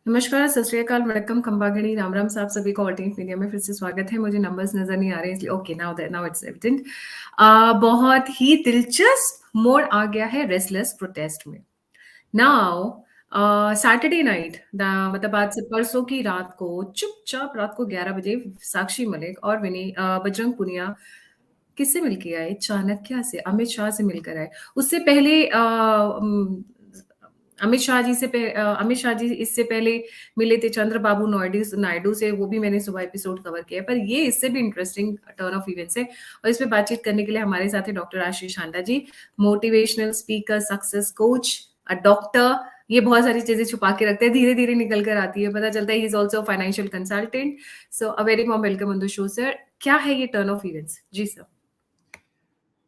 नमस्कार, सत श्री अकाल, वणक्कम, खंबागणी, राम राम साहब सभी को ऑल्टरनेट मीडिया में फिर से स्वागत है। मुझे नंबर्स नज़र नहीं आ रहे हैं इसलिए ओके नाउ इट्स एविडेंट। बहुत ही दिलचस्प मोड़ आ गया है रेस्टलेस प्रोटेस्ट में। नाउ सैटरडे नाइट मतलब आज से परसों की रात को चुपचाप रात को 11 बजे साक्षी मलिक और बजरंग पुनिया किससे मिलके आए? चाणक्य से, अमित शाह से मिलकर आए। उससे पहले अमित शाह जी इससे पहले मिले थे चंद्रबाबू नायडू नायडू से, वो भी मैंने सुबह एपिसोड कवर किया है। पर ये इससे भी इंटरेस्टिंग टर्न ऑफ इवेंट्स है और इस पे बातचीत करने के लिए हमारे साथ है doctor Ashish Handa ji, motivational speaker, success coach, doctor. ये बहुत सारी चीजें छुपा के रखते हैं, धीरे धीरे निकल कर आती है, पता चलता है he is also financial consultant. So a very warm welcome on the show sir. क्या है ये टर्न ऑफ इवेंट्स? जी सर।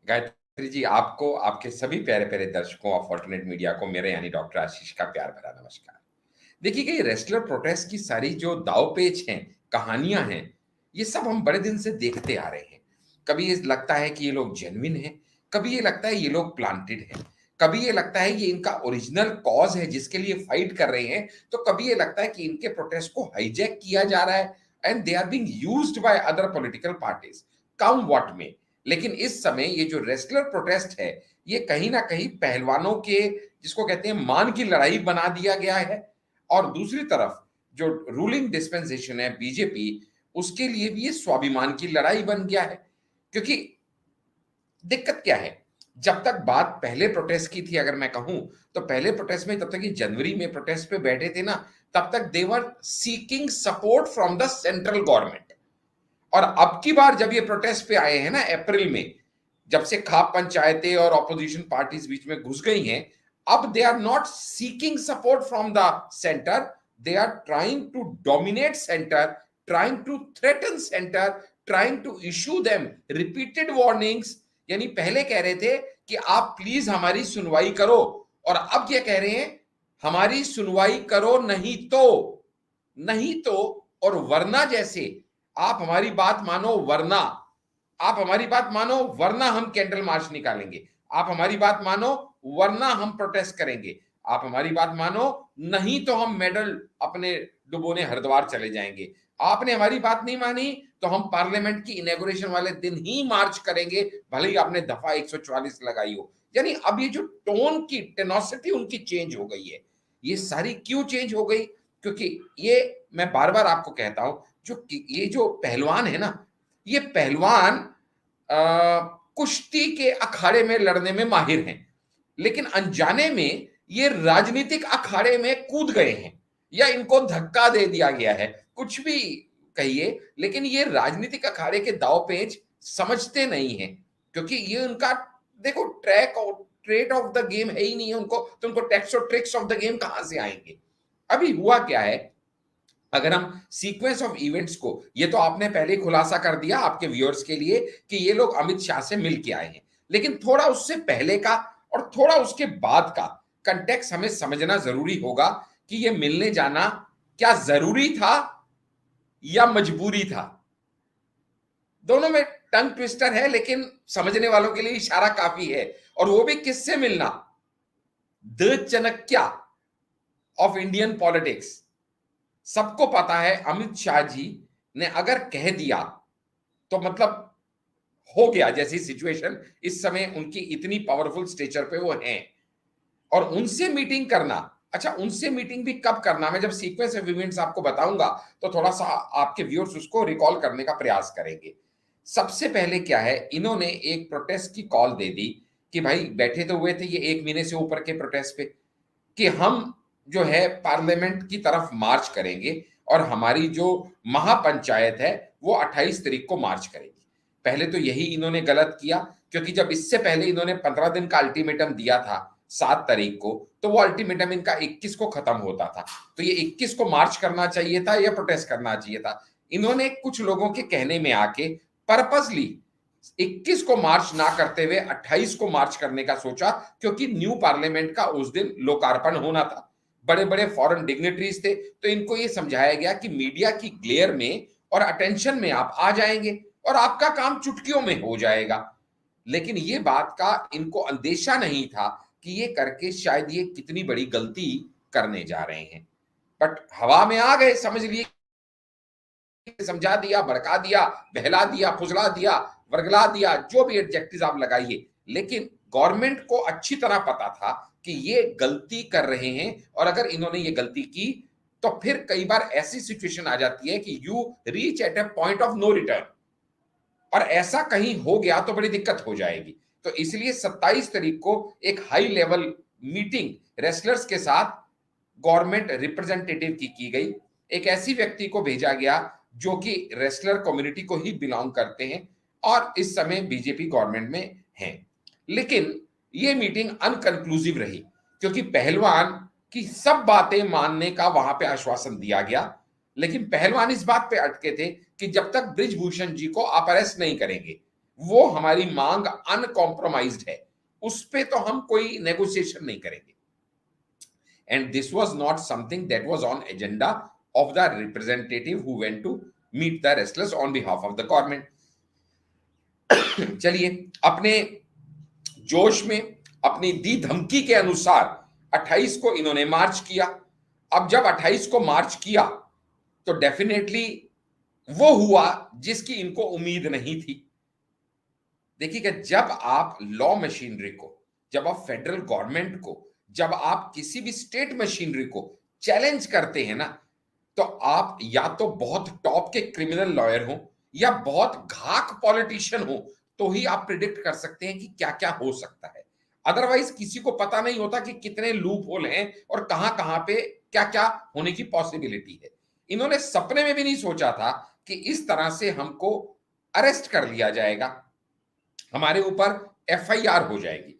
गायत्री जी, आपको, आपके सभी प्यारे प्यारे दर्शकों ऑफ ऑल्टरनेट मीडिया को मेरे यानी डॉक्टर आशीष का प्यार भरा नमस्कार। देखिए कि रेस्लर प्रोटेस्ट की सारी जो दावपेच हैं, कहानियां हैं, ये सब हम बड़े दिन से देखते आ रहे हैं। कभी ये लगता है कि ये लोग जेन्युइन हैं, कभी ये लगता है ये लोग प्लांटेड हैं, कभी ये लगता है ये इनका ओरिजिनल कॉज है जिसके लिए फाइट कर रहे हैं, तो कभी ये लगता है कि इनके प्रोटेस्ट को हाईजैक किया जा रहा है and they are being used by other political parties. Come what में, लेकिन इस समय ये जो रेस्लर प्रोटेस्ट है, ये कहीं ना कहीं पहलवानों के, जिसको कहते हैं, मान की लड़ाई बना दिया गया है। और दूसरी तरफ जो रूलिंग डिस्पेंसेशन है बीजेपी, उसके लिए भी ये स्वाभिमान की लड़ाई बन गया है। क्योंकि दिक्कत क्या है, जब तक बात पहले प्रोटेस्ट की थी, अगर मैं कहूं तो पहले प्रोटेस्ट में, तब तक ये जनवरी में प्रोटेस्ट पे बैठे थे ना, तब तक they were seeking support from the central government. और अब की बार जब ये प्रोटेस्ट पे आए हैं ना अप्रैल में, जब से खाप पंचायतें और ऑपोजिशन पार्टीज बीच में घुस गई हैं, अब they are not seeking support from the centre, they are trying to dominate centre, trying to threaten centre, trying to issue them repeated warnings. यानी पहले कह रहे थे कि आप प्लीज हमारी सुनवाई करो, और अब क्या कह रहे हैं, हमारी सुनवाई करो नहीं तो और वरना, जैसे आप हमारी बात मानो वरना, आप हमारी बात मानो वरना हम कैंडल मार्च निकालेंगे, आप हमारी बात मानो वरना हम प्रोटेस्ट करेंगे, आप हमारी बात मानो नहीं तो हम मेडल अपने डुबोने हरिद्वार चले जाएंगे, आपने हमारी बात नहीं मानी तो हम पार्लियामेंट की इनॉग्रेशन वाले दिन ही मार्च करेंगे, भले ही आपने दफा 144 लगाई हो। यानी अब ये जो टोन की टेनोसिटी उनकी चेंज हो गई है। ये सारी क्यों चेंज हो गई? क्योंकि ये, मैं बार बार आपको कहता हूं, ये जो पहलवान है ना, ये पहलवान कुश्ती के अखाड़े में लड़ने में माहिर हैं, लेकिन अनजाने में ये राजनीतिक अखाड़े में कूद गए हैं, या इनको धक्का दे दिया गया है, कुछ भी कहिए, लेकिन ये राजनीतिक अखाड़े के दाव पेच समझते नहीं है। क्योंकि ये उनका, देखो, ट्रैक और ट्रेड ऑफ द गेम है ही नहीं है उनको, तो उनको टैक्स और ट्रिक्स ऑफ द गेम कहां से आएंगे? अभी हुआ क्या है, अगर हम सीक्वेंस ऑफ इवेंट्स को, ये तो आपने पहले खुलासा कर दिया आपके व्यूअर्स के लिए कि ये लोग अमित शाह से मिल के आए हैं, लेकिन थोड़ा उससे पहले का और थोड़ा उसके बाद का कंटेक्स्ट हमें समझना जरूरी होगा कि ये मिलने जाना क्या जरूरी था या मजबूरी था। दोनों में टंग ट्विस्टर है, लेकिन समझने वालों के लिए इशारा काफी है। और वो भी किससे मिलना? The Chanakya of Indian politics. सबको पता है अमित शाह जी ने अगर कह दिया तो मतलब हो गया जैसी सिचुएशन, इस समय उनकी इतनी पावरफुल स्टेचर पे वो हैं। और उनसे मीटिंग करना, अच्छा, उनसे मीटिंग भी कब करना, मैं जब सीक्वेंस ऑफ इवेंट्स आपको बताऊंगा तो थोड़ा सा आपके व्यूअर्स उसको रिकॉल करने का प्रयास करेंगे। सबसे पहले क्या है, इन्होंने एक प्रोटेस्ट की कॉल दे दी कि भाई, बैठे तो हुए थे ये 1 महीने से ऊपर के प्रोटेस्ट पे, कि हम जो है पार्लियामेंट की तरफ मार्च करेंगे और हमारी जो महापंचायत है वो 28 तारीख को मार्च करेगी। पहले तो यही इन्होंने गलत किया, क्योंकि जब इससे पहले इन्होंने 15 दिन का अल्टीमेटम दिया था 7 तारीख को, तो वो अल्टीमेटम इनका 21 को खत्म होता था। तो ये 21 को मार्च करना चाहिए था या प्रोटेस्ट करना चाहिए था। इन्होंने कुछ लोगों के कहने में आके पर्पसली 21 को मार्च ना करते हुए 28 को मार्च करने का सोचा, क्योंकि न्यू पार्लियामेंट का उस दिन लोकार्पण होना था, बड़े बड़े फॉरेन डिग्नेटरीज थे, तो इनको यह समझाया गया कि मीडिया की ग्लेयर में और अटेंशन में आप आ जाएंगे और आपका काम चुटकियों में हो जाएगा। लेकिन ये बात का इनको अंदेशा नहीं था कि ये करके शायद ये कितनी बड़ी गलती करने जा रहे हैं। बट हवा में आ गए, समझ लिए, समझा दिया, भड़का दिया, बहला दिया, फुसला दिया, वर्गला दिया, जो भी एडजेक्टिव आप लगाइए, लेकिन गवर्नमेंट को अच्छी तरह पता था कि ये गलती कर रहे हैं, और अगर इन्होंने ये गलती की तो फिर कई बार ऐसी सिचुएशन आ जाती है कि you reach at a point of no return, और ऐसा कहीं हो गया तो बड़ी दिक्कत हो जाएगी। तो इसलिए 27 तारीख को एक हाई लेवल मीटिंग रेसलर्स के साथ गवर्नमेंट रिप्रेजेंटेटिव की गई। एक ऐसी व्यक्ति को भेजा गया जो कि रेसलर कम्युनिटी को ही बिलोंग करते हैं और इस समय बीजेपी गवर्नमेंट में हैं। लेकिन ये मीटिंग अनकंक्लूसिव रही, क्योंकि पहलवान की सब बातें मानने का वहां पे आश्वासन दिया गया, लेकिन पहलवान इस बात पे अटके थे कि जब तक ब्रिजभूषण जी को आप अरेस्ट नहीं करेंगे, वो हमारी मांग अनकॉम्प्रोमाइज्ड है, उस पे तो हम कोई नेगोशिएशन नहीं करेंगे। And this was not something that was on agenda of the representative who went to meet the wrestlers on behalf of the government. चलिए, अपने जोश में, अपनी दी धमकी के अनुसार 28 को इन्होंने मार्च किया। अब जब 28 को मार्च किया तो डेफिनेटली वो हुआ जिसकी इनको उम्मीद नहीं थी। देखिएगा, जब आप लॉ मशीनरी को, जब आप फेडरल गवर्नमेंट को, जब आप किसी भी स्टेट मशीनरी को चैलेंज करते हैं ना, तो आप या तो बहुत टॉप के क्रिमिनल लॉयर हो या बहुत घाक पॉलिटिशियन हो, तो ही आप प्रिडिक्ट कर सकते हैं कि क्या क्या हो सकता है। अदरवाइज किसी को पता नहीं होता कि कितने लूप होल हैं और कहां कहां पे क्या क्या होने की पॉसिबिलिटी है। इन्होंने सपने में भी नहीं सोचा था कि इस तरह से हमको अरेस्ट कर लिया जाएगा, हमारे ऊपर एफआईआर हो जाएगी।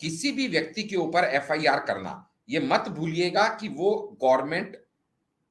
किसी भी व्यक्ति के ऊपर एफआईआर करना, ये मत भूलिएगा कि वो गवर्नमेंट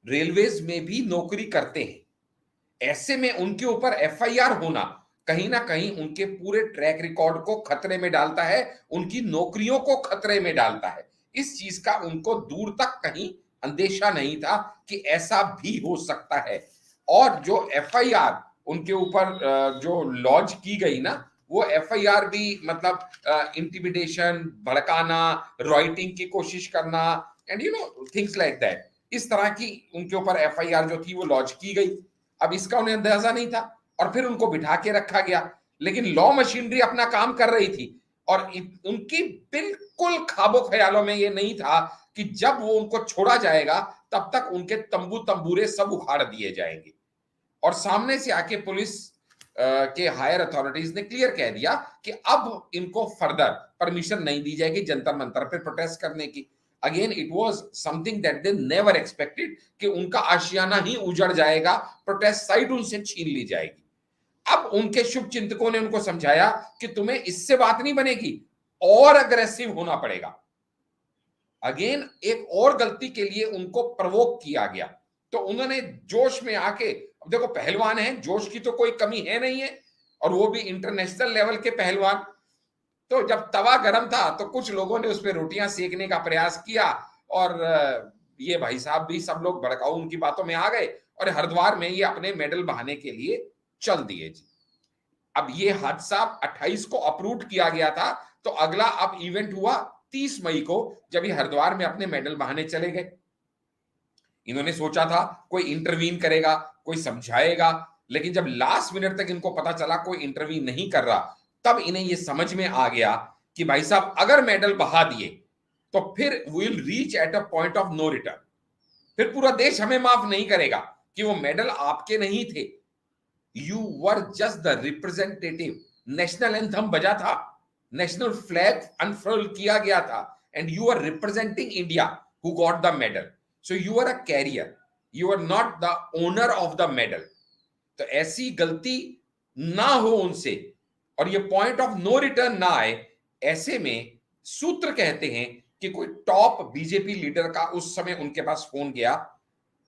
रेलवेज में भी नौकरी करते हैं। ऐसे में उनके ऊपर एफआईआर होना कहीं ना कहीं उनके पूरे ट्रैक रिकॉर्ड को खतरे में डालता है, उनकी नौकरियों को खतरे में डालता है। इस चीज का उनको दूर तक कहीं अंदेशा नहीं था कि ऐसा भी हो सकता है। और जो एफआईआर उनके ऊपर जो लॉन्च की गई ना, वो एफआईआर भी मतलब इंटिमिडेशन, भड़काना, राइटिंग की कोशिश करना, and you know things like that, इस तरह की उनके ऊपर एफआईआर जो थी वो लॉन्च की गई। अब इसका उन्हें अंदाजा नहीं था और फिर उनको बिठा के रखा गया, लेकिन लॉ मशीनरी अपना काम कर रही थी और उनकी बिल्कुल ख्वाबों ख्यालों में ये नहीं था कि जब वो उनको छोड़ा जाएगा तब तक उनके तंबू तंबूरे सब उखाड़ दिए जाएंगे। और सामने से आके पुलिस के हायर अथॉरिटीज ने क्लियर कह दिया कि अब इनको फर्दर परमिशन नहीं दी जाएगी जंतर मंतर पे प्रोटेस्ट करने की। Again it was something that they never expected कि उनका आशियाना ही उजड़ जाएगा, प्रोटेस्ट साइट उनसे छीन ली जाएगी। अब उनके शुभ चिंतकों ने उनको समझाया कि तुम्हें इससे बात नहीं बनेगी, और अग्रेसिव होना पड़ेगा। अगेन एक और गलती के लिए उनको प्रवोक किया गया, तो उन्होंने जोश में आके, अब देखो पहलवान है, जोश की तो कोई कमी है नहीं है, और वो भी इंटरनेशनल लेवल के पहलवान। तो जब तवा गर्म था तो कुछ लोगों ने उस पर रोटियां सेकने का प्रयास किया, और ये भाई साहब भी सब लोग भड़काऊ उनकी बातों में आ गए और हरिद्वार में ये अपने मेडल बहाने के लिए चल दिए जी। अब ये हादसा 28 को अप्रूव किया गया था, तो अगला अब इवेंट हुआ 30 मई को, जब ये हरिद्वार में अपने मेडल बहाने चले गए। इन्होंने सोचा था कोई इंटरवीन करेगा, कोई समझाएगा, लेकिन जब लास्ट मिनट तक इनको पता चला कोई इंटरवीन नहीं कर रहा, तब इन्हें यह समझ में आ गया कि भाई साहब अगर मेडल बहा दिए तो फिर we will reach at a point of no return. फिर पूरा देश हमें माफ नहीं करेगा कि वो मेडल आपके नहीं थे, you were just the representative. National anthem बजा था, नेशनल फ्लैग अनफर्ल किया गया था, and you are representing India who got the medal, so you are a carrier, you are not the owner of the medal. तो ऐसी गलती ना हो उनसे और ये पॉइंट ऑफ नो रिटर्न ना आए, ऐसे में सूत्र कहते हैं कि कोई टॉप बीजेपी लीडर का उस समय उनके पास फोन गया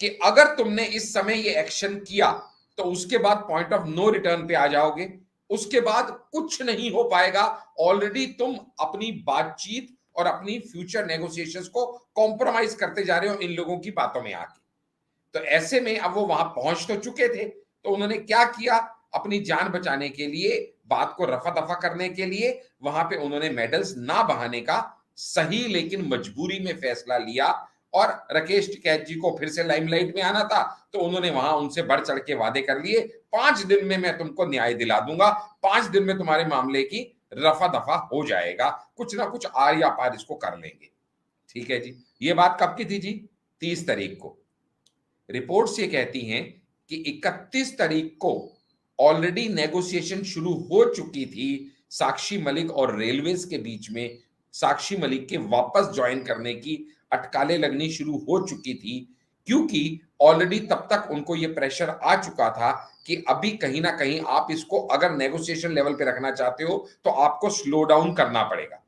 कि अगर तुमने इस समय ये एक्शन किया तो उसके बाद पॉइंट ऑफ नो रिटर्न पे आ जाओगे, उसके बाद कुछ नहीं हो पाएगा, ऑलरेडी तुम अपनी बातचीत और अपनी फ्यूचर नेगोशिएशंस को कॉम्प्रोमाइज करते जा रहे हो इन लोगों की बातों में आके। तो ऐसे में अब वो वहां पहुंच तो चुके थे, तो उन्होंने क्या किया, अपनी जान बचाने के लिए, बात को रफा दफा करने के लिए वहां पे उन्होंने मेडल्स ना बहाने का सही लेकिन मजबूरी में फैसला लिया और राकेश टिकैत जी को फिर से लाइमलाइट में आना था, तो उन्होंने वहां उनसे बढ़ चढ़ के वादे कर लिए, 5 दिन में मैं तुमको न्याय दिला दूंगा, 5 दिन में तुम्हारे मामले की रफा दफा हो जाएगा, कुछ ना कुछ आर या पार इसको कर लेंगे। ठीक है जी, ये बात कब की थी जी? 30 तारीख को। रिपोर्ट्स ये कहती हैं कि 31 तारीख को ऑलरेडी नेगोशिएशन शुरू हो चुकी थी साक्षी मलिक और रेलवेज के बीच में। साक्षी मलिक के वापस ज्वाइन करने की अटकालें लगनी शुरू हो चुकी थी, क्योंकि ऑलरेडी तब तक उनको ये प्रेशर आ चुका था कि अभी कहीं ना कहीं आप इसको अगर नेगोशिएशन लेवल पे रखना चाहते हो तो आपको स्लो डाउन करना पड़ेगा।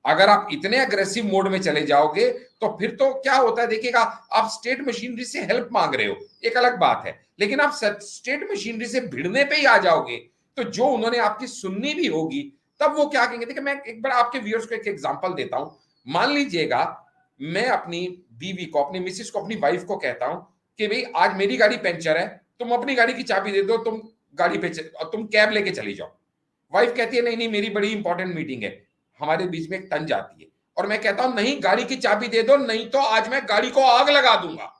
अगर आप इतने अग्रेसिव मोड में चले जाओगे तो फिर तो क्या होता है देखिएगा, आप स्टेट मशीनरी से हेल्प मांग रहे हो एक अलग बात है, लेकिन आप स्टेट मशीनरी से भिड़ने पे ही आ जाओगे तो जो उन्होंने आपकी सुननी भी होगी तब वो क्या कहेंगे। देखिए मैं एक बार आपके व्यूअर्स को एक एग्जांपल देता हूं। मान लीजिएगा मैं अपनी बीवी को, अपनी मिसेस को, अपनी वाइफ को कहता हूं कि भाई आज मेरी गाड़ी पंचर है, तुम अपनी गाड़ी की चाबी दे दो, तुम गाड़ी पे तुम कैब लेके चली जाओ। वाइफ कहती है नहीं नहीं मेरी बड़ी इंपॉर्टेंट मीटिंग है, हमारे बीच में एक तंज आती है और मैं कहता हूं नहीं गाड़ी की चाबी दे दो, नहीं तो आज मैं गाड़ी को आग लगा दूंगा।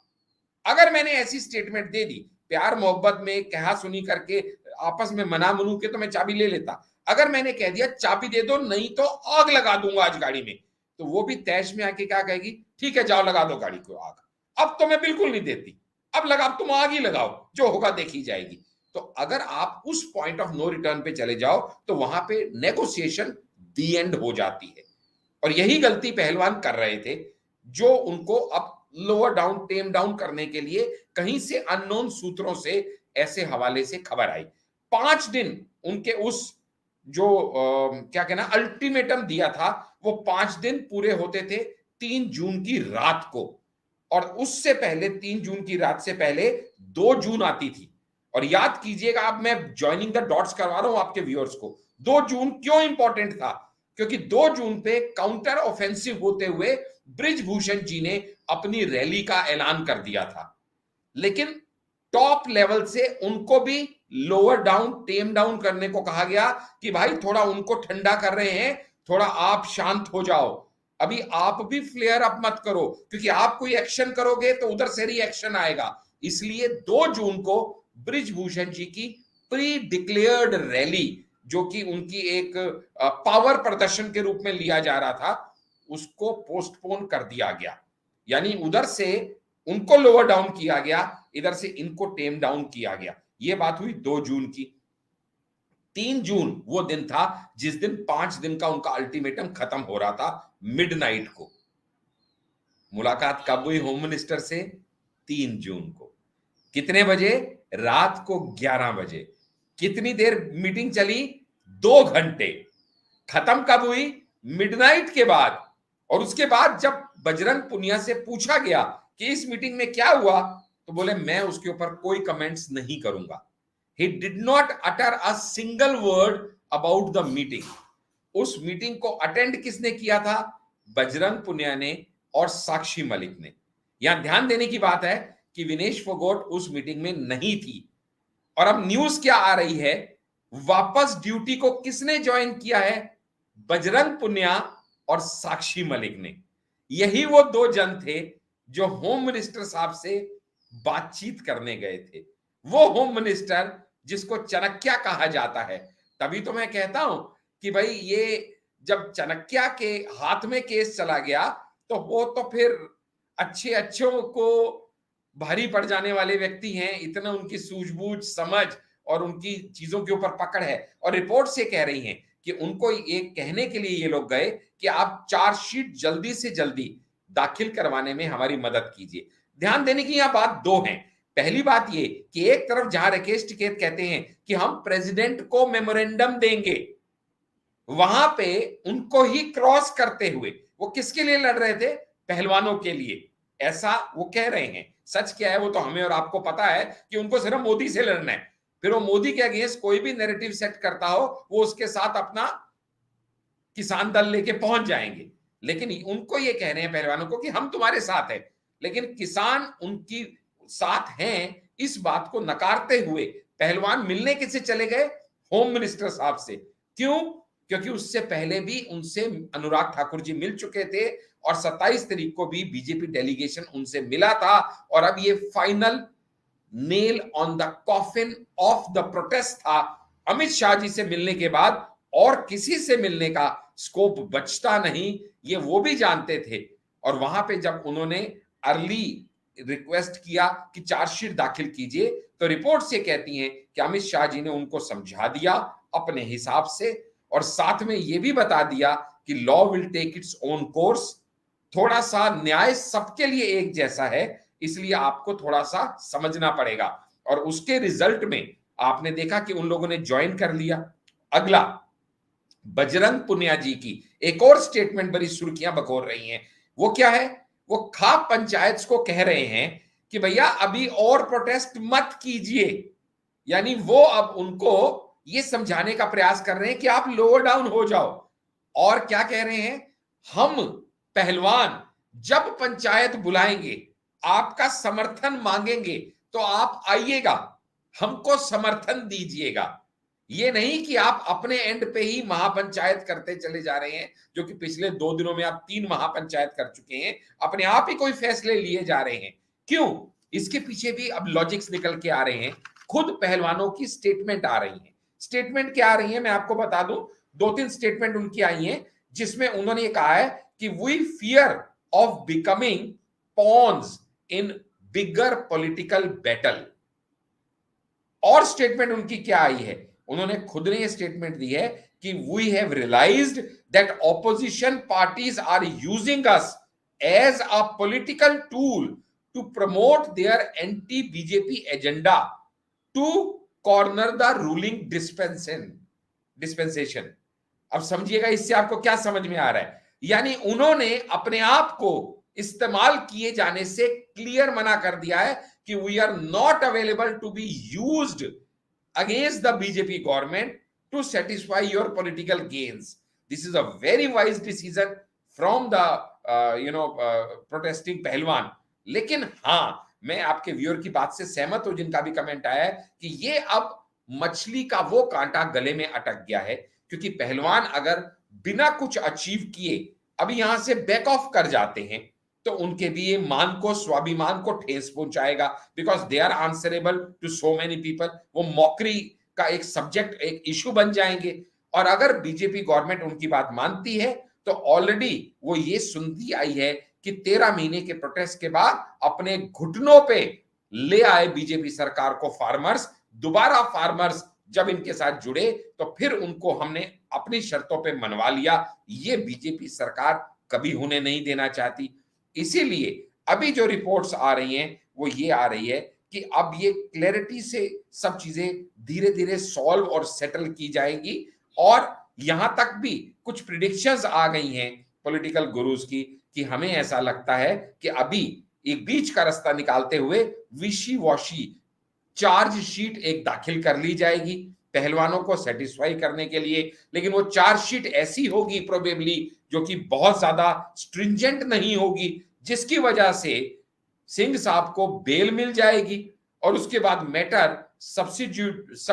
अगर मैंने ऐसी स्टेटमेंट दे दी प्यार मोहब्बत में कहा सुनी करके, आपस में मना मनू के, तो मैं चाबी ले लेता। अगर मैंने कह दिया चाबी दे दो नहीं तो आग लगा दूंगा आज गाड़ी में, तो वो भी तैश में आके क्या कहेगी, ठीक है जाओ लगा दो गाड़ी को आग। अब तो मैं बिल्कुल नहीं देती, अब लगा, अब तुम आग ही लगाओ, जो होगा देखी जाएगी। तो अगर आप उस पॉइंट ऑफ नो रिटर्न पे चले जाओ तो वहां पे नेगोशिएशन दी एंड हो जाती है। और यही गलती पहलवान कर रहे थे, जो उनको अब लोअर डाउन, टेम डाउन करने के लिए कहीं से अननोन सूत्रों से ऐसे हवाले से खबर आई। 5 दिन उनके उस जो क्या कहना अल्टीमेटम दिया था, वो 5 दिन पूरे होते थे 3 जून की रात को। और उससे पहले 3 जून की रात से पहले 2 जून आती थी। और याद कीजिएगा, अब मैं ज्वाइनिंग द डॉट्स करवा रहा हूं आपके व्यूअर्स को, 2 जून क्यों इंपॉर्टेंट था? क्योंकि 2 जून पे काउंटर ऑफेंसिव होते हुए ब्रिजभूषण जी ने अपनी रैली का ऐलान कर दिया था। लेकिन टॉप लेवल से उनको भी लोअर डाउन, टेम डाउन करने को कहा गया कि भाई थोड़ा उनको ठंडा कर रहे हैं, थोड़ा आप शांत हो जाओ, अभी आप भी फ्लेयर अप मत करो, क्योंकि आप कोई एक्शन करोगे तो उधर से रिएक्शन आएगा। इसलिए 2 जून को ब्रिजभूषण जी की प्री डिक्लेयर्ड रैली, जो कि उनकी एक पावर प्रदर्शन के रूप में लिया जा रहा था, उसको पोस्टपोन कर दिया गया। यानी उधर से उनको लोअर डाउन किया गया, इधर से इनको टेम डाउन किया गया। यह बात हुई 2 जून की। 3 जून वो दिन था जिस दिन 5 दिन का उनका अल्टीमेटम खत्म हो रहा था, मिडनाइट को। मुलाकात कब हुई होम मिनिस्टर से? 3 जून को। कितने बजे? रात को 11 बजे। कितनी देर मीटिंग चली? 2 घंटे। खत्म कब हुई? मिडनाइट के बाद। और उसके बाद जब बजरंग पुनिया से पूछा गया कि इस मीटिंग में क्या हुआ, तो बोले मैं उसके ऊपर कोई कमेंट्स नहीं करूंगा। He did not utter a single word about the meeting. उस मीटिंग को अटेंड किसने किया था? बजरंग पुनिया ने और साक्षी मलिक ने। यहां ध्यान देने की बात है कि विनेश फोगाट उस मीटिंग में नहीं थी। और अब न्यूज क्या आ रही है, वापस ड्यूटी को किसने ज्वाइन किया है? बजरंग पुनिया और साक्षी मलिक ने। यही वो 2 जन थे जो होम मिनिस्टर साहब से बातचीत करने गए थे। वो होम मिनिस्टर जिसको चाणक्य कहा जाता है। तभी तो मैं कहता हूं कि भाई ये जब चाणक्य के हाथ में केस चला गया तो वो तो फिर अच्छे अच्छों को भारी पड़ जाने वाले व्यक्ति हैं। इतना उनकी सूझबूझ, समझ और उनकी चीजों के ऊपर पकड़ है। और रिपोर्ट से कह रही हैं कि उनको ये कहने के लिए ये लोग गए कि आप चार्जशीट जल्दी से जल्दी दाखिल करवाने में हमारी मदद कीजिए। ध्यान देने की यहां बात 2 है। पहली बात ये कि एक तरफ जहां राकेश टिकैत कहते हैं कि हम प्रेसिडेंट को मेमोरेंडम देंगे, वहां पे उनको ही क्रॉस करते हुए वो किसके लिए लड़ रहे थे? पहलवानों के लिए, ऐसा वो कह रहे हैं। सच क्या है वो तो हमें और आपको पता है कि उनको सिर्फ मोदी से लड़ना है। फिर वो मोदी के अगेंस्ट कोई भी नैरेटिव सेट करता हो, वो उसके साथ अपना किसान दल लेके पहुंच जाएंगे। लेकिन उनको ये कह रहे हैं पहलवानों को कि हम तुम्हारे साथ हैं, लेकिन किसान उनकी साथ हैं, इस बात को नकारते हुए पहलवान मिलने किससे चले गए? होम मिनिस्टर साहब से। क्यों? क्योंकि उससे पहले भी उनसे अनुराग ठाकुर जी मिल चुके थे और 27 तारीख को भी बीजेपी डेलीगेशन उनसे मिला था। और अब ये final nail on the coffin of the protest था। अमित शाह जी से मिलने के बाद और किसी से मिलने का स्कोप बचता नहीं, ये वो भी जानते थे। और वहां पे जब उन्होंने अर्ली रिक्वेस्ट किया कि चार्जशीट दाखिल कीजिए, तो रिपोर्ट्स ये कहती हैं कि अमित शाह जी ने उनको समझा दिया अपने हिसाब से, और साथ में ये भी बता दिया कि law will take its own course. थोड़ा सा न्याय सबके लिए एक जैसा है, इसलिए आपको थोड़ा सा समझना पड़ेगा। और उसके रिजल्ट में आपने देखा कि उन लोगों ने ज्वाइन कर लिया। अगला, बजरंग पुनिया जी की एक और स्टेटमेंट बड़ी सुर्खियां बखोर रही हैं। वो क्या है? वो खाप पंचायत को कह रहे हैं कि भैया अभी और प्रोटेस्ट मत कीजिए। यानी वो अब उनको ये समझाने का प्रयास कर रहे हैं कि आप लोअर डाउन हो जाओ। और क्या कह रहे हैं? हम पहलवान जब पंचायत बुलाएंगे, आपका समर्थन मांगेंगे, तो आप आइएगा, हमको समर्थन दीजिएगा। ये नहीं कि आप अपने एंड पे ही महापंचायत करते चले जा रहे हैं, जो कि पिछले 2 दिनों में आप 3 महापंचायत कर चुके हैं, अपने आप ही कोई फैसले लिए जा रहे हैं। क्यों? इसके पीछे भी अब लॉजिक्स निकल के आ रहे हैं। खुद पहलवानों की स्टेटमेंट आ रही है। स्टेटमेंट क्या आ रही है मैं आपको बता दूं। 2-3 स्टेटमेंट उनकी आई हैं, जिसमें उन्होंने ये कहा है कि we fear of becoming pawns in bigger political battle. और स्टेटमेंट उनकी क्या आई है? उन्होंने खुद ने ये स्टेटमेंट दी है कि we have realised that opposition parties are using us as a political tool to promote their anti BJP agenda to corner the ruling dispensation. अब समझिएगा इससे आपको क्या समझ में आ रहा है। यानी उन्होंने अपने आप को इस्तेमाल किए जाने से क्लियर मना कर दिया है कि we are not available to be used against the BJP government to satisfy your political gains. This is a very wise decision from the protesting पहलवान। लेकिन हां, मैं आपके व्यूअर की बात से सहमत हूं, जिनका भी कमेंट आया है कि ये अब मछली का वो कांटा गले में अटक गया है। क्योंकि पहलवान अगर बिना कुछ अचीव किए अभी यहां से बैक ऑफ कर जाते हैं, तो उनके भी ये मान को, स्वाभिमान को ठेस पहुंचाएगा। Because they are answerable to so many people. वो मॉकरी का एक सब्जेक्ट, एक इशू बन जाएंगे। और अगर बीजेपी गवर्नमेंट उनकी बात मानती है, तो ऑलरेडी वो ये सुनती आई है कि 13 महीने के प्रोटेस्ट के बाद अपने घुटनों पे ले आए बीजेपी सरकार को फार्मर्स। दोबारा फार्मर्स जब इनके साथ जुड़े, तो फिर उनको हमने अपनी शर्तों पे मनवा लिया। ये बीजेपी सरकार कभी होने नहीं देना चाहती। इसीलिए अभी जो रिपोर्ट्स आ रही हैं वो ये आ रही है कि अब ये क्लैरिटी से सब चीजें धीरे धीरे सॉल्व और सेटल की जाएगी। और यहां तक भी कुछ प्रिडिक्शंस आ गई हैं पॉलिटिकल गुरुज की, कि हमें ऐसा लगता है कि अभी एक बीच का रास्ता निकालते हुए विशी वॉशी चार्जशीट एक दाखिल कर ली जाएगी पहलवानों को सेटिस्फाई करने के लिए। लेकिन वो चार्जशीट ऐसी होगी प्रोबेबली जो कि बहुत ज्यादा स्ट्रिंजेंट नहीं होगी, जिसकी वजह से सिंह साहब को बेल मिल जाएगी और उसके बाद मैटर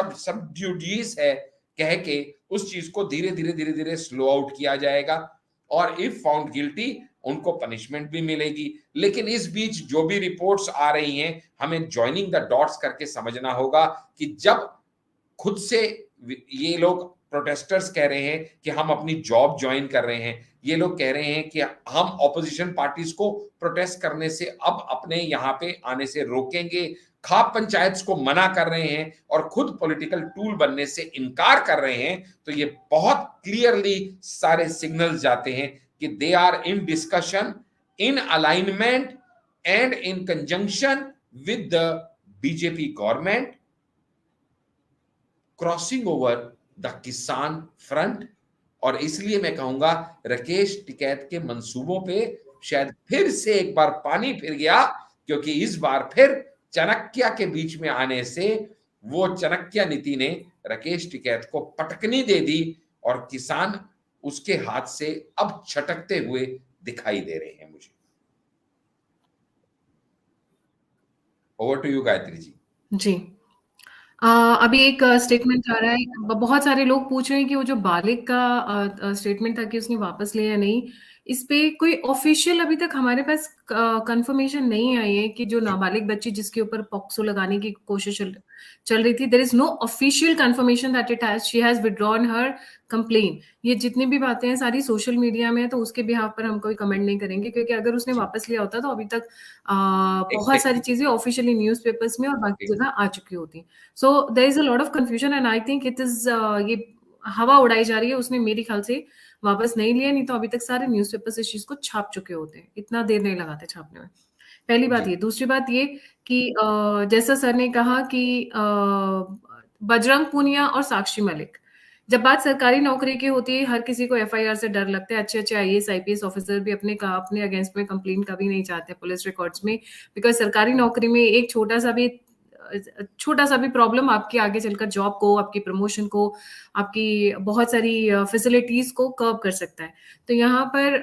सबड्यूडिस है कह के उस चीज को धीरे धीरे धीरे धीरे स्लो आउट किया जाएगा। और इफ फाउंड गिल्टी, उनको पनिशमेंट भी मिलेगी। लेकिन इस बीच जो भी रिपोर्ट्स आ रही हैं, हमें ज्वाइनिंग द डॉट्स करके समझना होगा कि जब खुद से ये लोग प्रोटेस्टर्स कह रहे हैं कि हम अपनी जॉब ज्वाइन कर रहे हैं, ये लोग कह रहे हैं कि हम ऑपोजिशन पार्टीज को प्रोटेस्ट करने से अब अपने यहाँ पे आने से रोकेंगे, खाप पंचायत को मना कर रहे हैं और खुद पॉलिटिकल टूल बनने से इनकार कर रहे हैं, तो ये बहुत क्लियरली सारे सिग्नल्स जाते हैं कि they are in discussion, in alignment and in conjunction with the BJP government, crossing over the kisan front. और इसलिए मैं कहूंगा राकेश टिकैत के मंसूबों पे शायद फिर से एक बार पानी फिर गया, क्योंकि इस बार फिर चाणक्य के बीच में आने से वो चाणक्य नीति ने राकेश टिकैत को पटकनी दे दी और किसान उसके हाथ से अब छटकते हुए दिखाई दे रहे हैं मुझे। Over to you Gayatri ji. जी, अभी एक स्टेटमेंट आ रहा है, बहुत सारे लोग पूछ रहे हैं कि वो जो बालिक का स्टेटमेंट था कि उसने वापस लिया या नहीं। इस पे कोई ऑफिशियल अभी तक हमारे पास कंफर्मेशन नहीं आई है कि जो नाबालिग बच्ची जिसके ऊपर पॉक्सो लगाने की कोशिश चल रही थी, there is no official confirmation that it has she has withdrawn her complain. ये जितनी भी बातें हैं सारी सोशल मीडिया में है, तो उसके बिहाफ पर हम कोई कमेंट नहीं करेंगे, क्योंकि अगर उसने जी, वापस लिया होता तो अभी तक बहुत सारी एग्जैक्टली, चीजें ऑफिशियली न्यूज़पेपर्स में और बाकी जगह आ चुकी होती। So there is a lot of confusion and I think it is ये हवा उड़ाई जा रही है। उसने मेरे ख्याल से वापस नहीं लिया, नहीं तो अभी तक सारे न्यूज़पेपर्स इस चीज को छाप चुके होते हैं, इतना देर नहीं लगाते छापने में। पहली बात जी, ये। दूसरी बात ये कि जैसा सर ने कहा कि बजरंग पूनिया और साक्षी मलिक, जब बात सरकारी नौकरी की होती है हर किसी को एफआईआर से डर लगता है। अच्छे अच्छे आईएएस आईपीएस ऑफिसर भी अपने अगेंस्ट में कंप्लेन कभी नहीं चाहते पुलिस रिकॉर्ड्स में, बिकॉज सरकारी नौकरी में एक छोटा सा भी प्रॉब्लम आपके आगे चलकर जॉब को, आपकी प्रमोशन को, आपकी बहुत सारी फैसिलिटीज को कर्व कर सकता है। तो यहाँ पर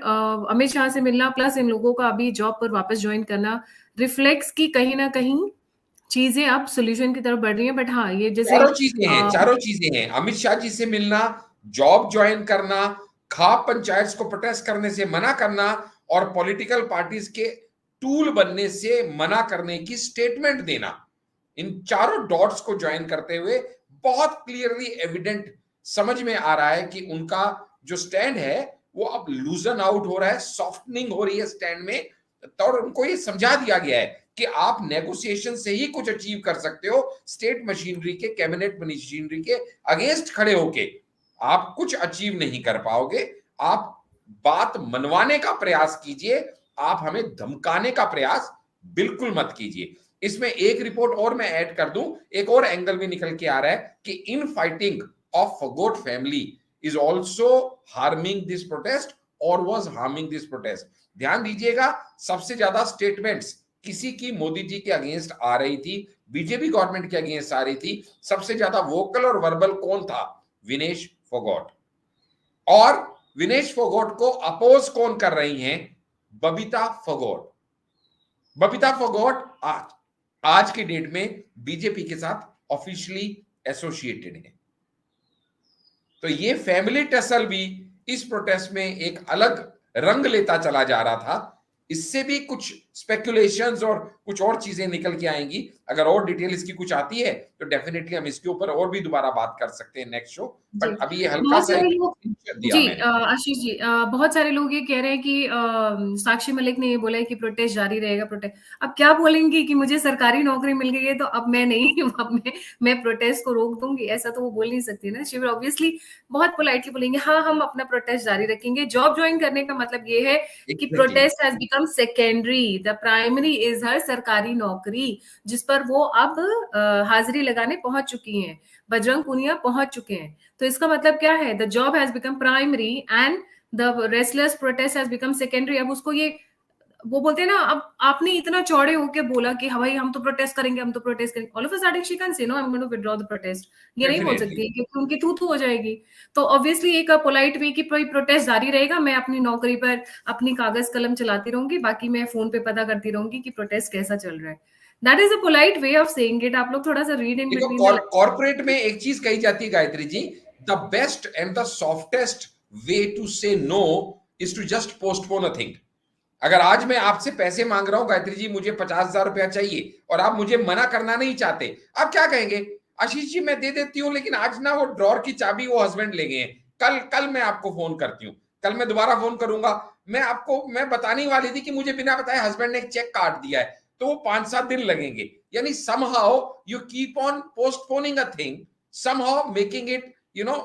अमित शाह से मिलना प्लस इन लोगों का अभी जॉब पर वापस ज्वाइन करना रिफ्लेक्स की कहीं ना कहीं चीजें अब सोल्यूशन की तरफ बढ़ रही हैं। बट हाँ, ये जैसे चारों चीजें हैं, चारों चीजें हैं। अमित शाह जी से मिलना, जॉब ज्वाइन करना, खाप पंचायत को प्रोटेस्ट करने से मना करना और पॉलिटिकल पार्टीज के टूल बनने से मना करने की स्टेटमेंट देना, इन चारों डॉट्स को ज्वाइन करते हुए बहुत क्लियरली एविडेंट समझ में आ रहा है कि उनका जो स्टैंड है वो अब लूजन आउट हो रहा है, सॉफ्टनिंग हो रही है स्टैंड में। और उनको ये समझा दिया गया है कि आप नेगोशिएशन से ही कुछ अचीव कर सकते हो, स्टेट मशीनरी के, कैबिनेट मशीनरी के अगेंस्ट खड़े होके आप कुछ अचीव नहीं कर पाओगे। आप बात मनवाने का प्रयास कीजिए, आप हमें धमकाने का प्रयास बिल्कुल मत कीजिए। इसमें एक रिपोर्ट और मैं ऐड कर दूं, एक और एंगल भी निकल के आ रहा है कि infighting of Phogat family is also harming this protest और वॉज हार्मिंग दिस प्रोटेस्ट। ध्यान दीजिएगा, सबसे ज्यादा स्टेटमेंट्स किसी की मोदी जी के अगेंस्ट आ रही थी, बीजेपी गवर्नमेंट के अगेंस्ट आ रही थी, सबसे ज्यादा वोकल और वर्बल कौन था? विनेश फोगोट। और विनेश फोगोट को अपोज कौन कर रही हैं? बबीता फोगोट। बबीता फोगोट आज आज की डेट में बीजेपी के साथ ऑफिशियली एसोसिएटेड है। तो ये फैमिली टसल भी इस प्रोटेस्ट में एक अलग रंग लेता चला जा रहा था। इससे भी कुछ स्पेकुलेशंस और कुछ और चीजें निकल के आएंगी। अगर और डिटेल इसकी कुछ आती है तो डेफिनेटली हम इसके ऊपर और भी दोबारा बात कर सकते हैं नेक्स्ट शो। जी, बट अभी ये हल्का बहुत सा सारे एक लोग दिया जी मैंने। आशीष जी, बहुत सारे लोग ये कह रहे हैं कि साक्षी मलिक ने ये बोला है कि प्रोटेस्ट जारी रहेगा। प्रोटेस्ट अब क्या बोलेंगी कि मुझे सरकारी नौकरी मिल गई है तो अब मैं नहीं अब मैं प्रोटेस्ट को रोक दूंगी, ऐसा तो वो बोल नहीं सकती ना। शिविर ऑब्वियसली बहुत पोलाइटली बोलेंगे हाँ हम अपना प्रोटेस्ट जारी रखेंगे। जॉब ज्वाइन करने का मतलब ये है कि exactly, protest has become secondary, the primary is her सरकारी नौकरी, जिस पर वो अब हाजिरी लगाने पहुंच चुकी हैं। बजरंग पूनिया पहुंच चुके हैं। तो इसका मतलब क्या है? The job has become primary and the restless protest has become secondary. अब उसको ये वो बोलते हैं ना, अब आपने इतना चौड़े होके बोला कि हाँ भाई हम तो प्रोटेस्ट करेंगे, हम तो प्रोटेस्ट करेंगे, all of a sudden she can say no I am going to withdraw the protest. ये नहीं बोल डेफिनेटली। सकती है क्योंकि उनकी थू थू हो जाएगी। तो ऑब्वियसली एक पोलाइट वे कि भाई प्रोटेस्ट जारी रहेगा, मैं अपनी नौकरी पर अपनी कागज कलम चलाती रहूंगी, बाकी मैं फोन पे पता करती रहूंगी कि प्रोटेस्ट कैसा चल रहा है। That is a polite way of saying it. आप लोग थोड़ा सा रीड इन देखो, बिटवीन द कॉर्पोरेट में एक चीज कही जाती है Gayatri ji, the best and the softest way to say no is to just postpone a thing. अगर आज मैं आपसे पैसे मांग रहा हूं गायत्री जी, मुझे 50,000 रुपया चाहिए और आप मुझे मना करना नहीं चाहते, आप क्या कहेंगे? आशीष जी मैं दे देती हूँ, लेकिन आज ना वो ड्रॉर की चाबी वो हस्बैंड ले गए हैं, कल कल मैं आपको फोन करती हूँ, कल मैं दोबारा फोन करूंगा। मैं बताने वाली थी कि मुझे बिना बताए हस्बैंड ने एक चेक काट दिया है, तो वो 5-7 दिन लगेंगे। यानी somehow you keep on postponing a thing, somehow making it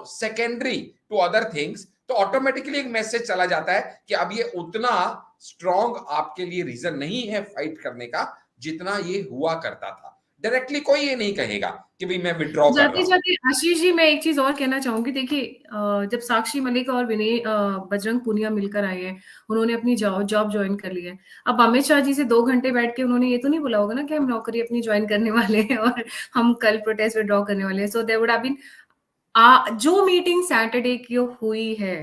secondary to other things, तो ऑटोमेटिकली एक मैसेज चला जाता है कि अब ये उतना स्ट्रॉन्ग आपके लिए रीजन नहीं है फाइट करने का जितना ये हुआ करता था। डायरेक्टली कोई ये नहीं कहेगा कि भाई मैं विड्रॉ कर रहा जाते हूं। जाते आशीष जी, मैं एक चीज और कहना चाहूंगी। देखिए जब साक्षी मलिक और विनय बजरंग पूनिया मिलकर आए हैं, उन्होंने अपनी जॉब ज्वाइन कर ली है। अब अमित शाह जी से 2 घंटे बैठ के उन्होंने ये तो नहीं बोला होगा ना कि हम नौकरी अपनी ज्वाइन करने वाले हैं और हम कल प्रोटेस्ट विड्रॉ करने वाले हैं। So there would have been जो मीटिंग सैटरडे की हुई है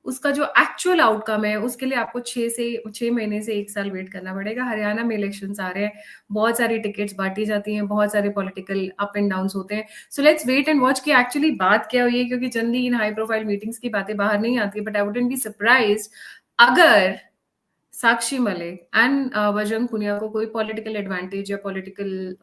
उसका जो एक्चुअल आउटकम है उसके लिए आपको 6 महीने से 1 साल वेट करना पड़ेगा। हरियाणा में इलेक्शंस आ रहे हैं, बहुत सारी टिकट्स बांटी जाती हैं, बहुत सारे पॉलिटिकल अप एंड डाउन्स होते हैं। So let's wait and watch कि एक्चुअली बात क्या हुई है, क्योंकि generally in high profile meetings की बातें बाहर नहीं आती, but I wouldn't be surprised अगर साक्षी मलिक एंड बजरंग पुनिया को कोई पॉलिटिकल एडवांटेज या पॉलिटिकल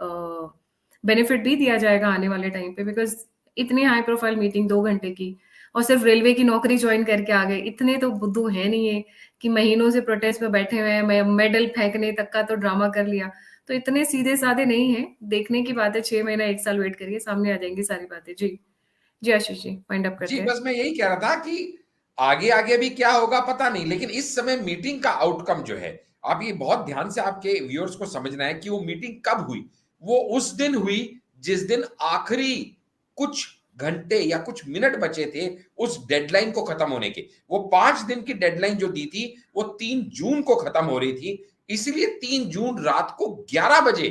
बेनिफिट भी दिया जाएगा आने वाले टाइम पे, बिकॉज इतनी हाई प्रोफाइल मीटिंग 2 घंटे की, और सिर्फ रेलवे की नौकरी ज्वाइन करके आ गए। इतने तो बुद्धू है नहीं है कि महीनों से प्रोटेस्ट में बैठे हुए हैं, मेडल फेंकने तक का तो ड्रामा कर लिया। तो इतने सीधे साधे नहीं है। देखने की बात है, 6 महीना 1 साल वेट करिए, सामने आ जाएंगी सारी बातें। जी जी आशीष जी, फाइंड अप जी करते हैं। बस मैं यही कह रहा था कि आगे आगे भी क्या होगा पता नहीं, लेकिन इस समय मीटिंग का आउटकम जो है, आप ये बहुत ध्यान से आपके व्यूअर्स को समझना है कि वो मीटिंग कब हुई। वो उस दिन हुई जिस दिन आखिरी कुछ घंटे या कुछ मिनट बचे थे उस डेडलाइन को खत्म होने के। वो 5 दिन की डेडलाइन जो दी थी वो 3 जून को खत्म हो रही थी, इसलिए 3 जून रात को 11 बजे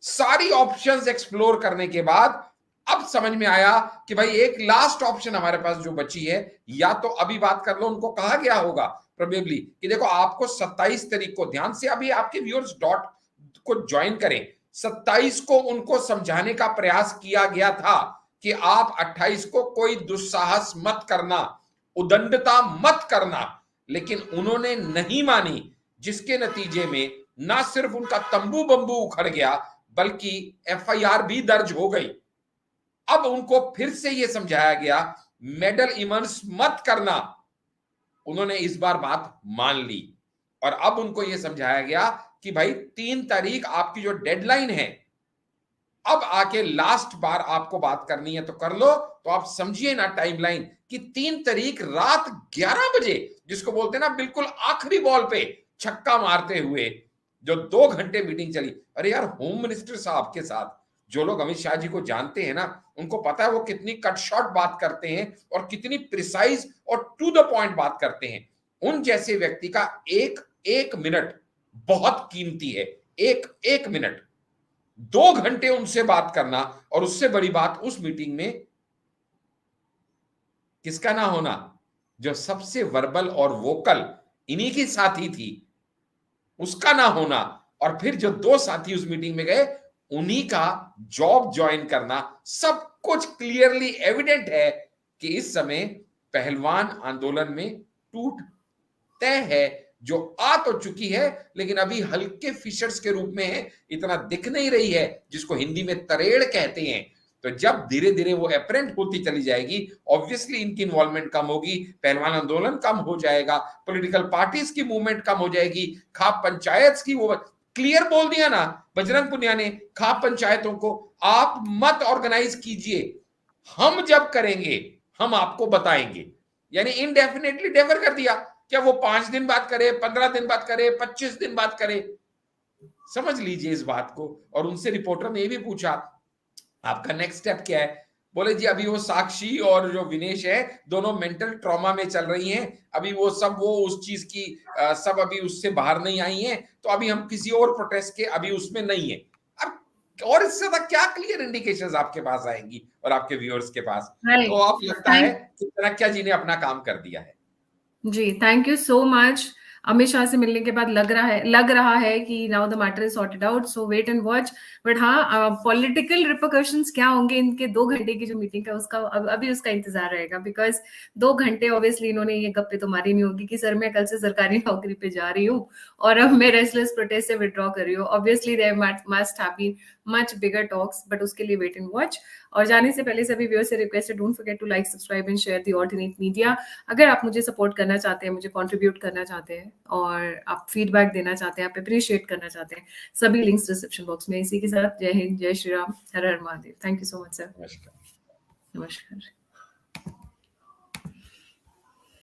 सारी ऑप्शंस एक्सप्लोर करने के बाद अब समझ में आया कि भाई एक लास्ट ऑप्शन हमारे पास जो बची है, या तो अभी बात कर लो। उनको कहा गया होगा प्रोबेबली कि देखो आपको 27 तारीख को, ध्यान से अभी आपके व्यूअर्स डॉट को ज्वाइन करें, 27 को उनको समझाने का प्रयास किया गया था कि आप 28 को कोई दुस्साहस मत करना, उदंडता मत करना, लेकिन उन्होंने नहीं मानी, जिसके नतीजे में ना सिर्फ उनका तंबू बंबू उखड़ गया बल्कि एफआईआर भी दर्ज हो गई। अब उनको फिर से यह समझाया गया मेडल इमर्स मत करना, उन्होंने इस बार बात मान ली। और अब उनको यह समझाया गया कि भाई 3 तारीख आपकी जो डेडलाइन है, अब आके लास्ट बार आपको बात करनी है तो कर लो। तो आप समझिए ना टाइमलाइन कि 3 तारीख रात 11 बजे, जिसको बोलते हैं ना बिल्कुल आखिरी बॉल पे छक्का मारते हुए जो 2 घंटे मीटिंग चली। अरे यार, होम मिनिस्टर साहब के साथ जो लोग अमित शाह जी को जानते हैं ना, उनको पता है वो कितनी कट शॉर्ट बात करते हैं और कितनी प्रिसाइज और टू द पॉइंट बात करते हैं। उन जैसे व्यक्ति का एक एक मिनट बहुत कीमती है। एक एक मिनट, 2 घंटे उनसे बात करना, और उससे बड़ी बात उस मीटिंग में किसका ना होना, जो सबसे वर्बल और वोकल इन्हीं की साथी थी, उसका ना होना। और फिर जो 2 साथी उस मीटिंग में गए, उन्हीं का जॉब ज्वाइन करना। सब कुछ क्लियरली एविडेंट है कि इस समय पहलवान आंदोलन में टूट तय है, जो आ तो चुकी है लेकिन अभी हल्के फिशर्स के रूप में है, इतना दिख नहीं रही है, जिसको हिंदी में तरेड़ कहते हैं। तो जब धीरे धीरे वो अपेरेंट होती चली जाएगी, ऑब्वियसली इनकी इन्वॉल्वमेंट कम होगी, पहलवान आंदोलन कम हो जाएगा, पॉलिटिकल पार्टीज की मूवमेंट कम हो जाएगी, खाप पंचायत की वो क्लियर बोल दिया ना बजरंग पुनिया ने, खाप पंचायतों को आप मत ऑर्गेनाइज कीजिए, हम जब करेंगे हम आपको बताएंगे। यानी इनडेफिनेटली डेफर कर दिया। क्या वो 5 दिन बात करे, 15 दिन बात करे, 25 दिन बात करे, समझ लीजिए इस बात को। और उनसे रिपोर्टर ने ये भी पूछा आपका नेक्स्ट स्टेप क्या है। बोले जी अभी वो साक्षी और जो विनेश है दोनों मेंटल ट्रॉमा में चल रही हैं, अभी वो सब वो उस चीज की सब अभी उससे बाहर नहीं आई हैं, तो अभी हम किसी और प्रोटेस्ट के अभी उसमें नहीं है। अब और इससे ज्यादा क्या क्लियर इंडिकेशंस आपके पास आएंगी और आपके व्यूअर्स के पास। तो राइट। आप लगता है कि चाणक्य जी ने अपना काम कर दिया है। जी, thank you so much. Amit Shah से मिलने के बाद लग रहा है कि now the matter is sorted out, so wait and watch. But हाँ, पॉलिटिकल रिपरकशंस क्या होंगे इनके 2 घंटे की जो मीटिंग का, उसका अभी उसका इंतजार रहेगा। बिकॉज 2 घंटे ऑब्वियसली इन्होंने ये गप्पे तो मारी नहीं होगी कि सर मैं कल से सरकारी नौकरी पे जा रही हूँ और अब मैं रेस्टलेस प्रोटेस्ट से विड्रॉ कर रही हूँ। Obviously there must have been much bigger talks, but उसके लिए वेट एंड वॉच। और जाने से पहले सभी व्यूअर्स से रिक्वेस्ट है, don't forget to like, subscribe and share the alternate media. अगर आप मुझे सपोर्ट करना चाहते हैं, मुझे कंट्रीब्यूट करना चाहते हैं और आप फीडबैक देना चाहते हैं, आप अप्रिशिएट करना चाहते हैं, सभी लिंक्स डिस्क्रिप्शन बॉक्स में। इसी के साथ जय हिंद, जय श्री राम, हर हर Mahadev. Thank you so much sir. नमस्कार। नमस्कार।